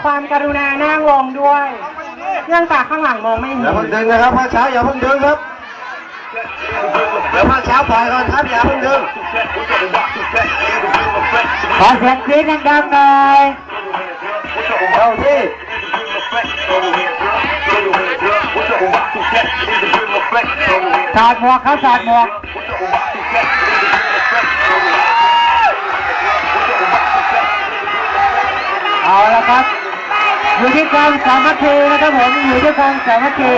ความกรุณานั่งลงด้วยเนื่องจากข้างหลังมองไม่เห็น อย่าเพิ่งดึงนะครับผ้าเช้าอย่าเพิ่งดึงครับเดี๋ยวผ้าเช้าปล่อยก่อนครับอย่าเพิ่งดึงขอเสียงกรี๊ดดังๆหน่อยเข้าที่ถอดหมวกเขาถอดหมวกเอาละครับอยู่ที่ความสามัคคีนะครับผมอยู่ที่ความสามัคคี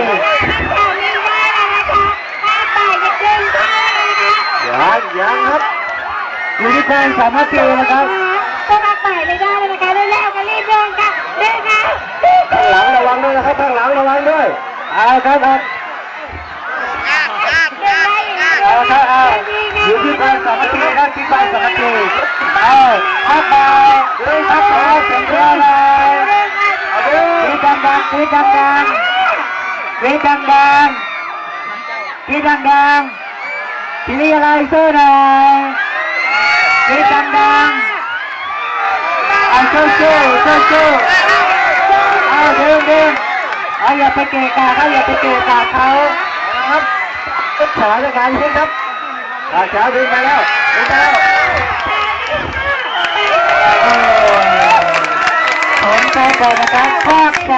ยังครับอยู่ที่ความสามัคคีนะครับก็มาต่อยเลยได้เลยนะคะเร็วๆกันรีบเดินค่ะเดินค่ะ ข้างหลังระวังด้วยนะครับข้างหลังระวังด้วยเอาครับเอาอยู่ที่ความสามัคคีครับที่ความสามัคคีเอาพักไปพักไปเสียงเชียร์เลยที่ดังๆที่ดังๆที่ดังๆที่ดังๆที่นี่อะไรเสื้อหน่อยที่ดังๆเอาสู้เอาดึงเอาอย่าไปเกะกะเขาอย่าไปเกะกะเขาครับสถานการณ์นี้ครับผ้าเช้าดึงไปแล้วผมใจก่อนนะครับภาคใจ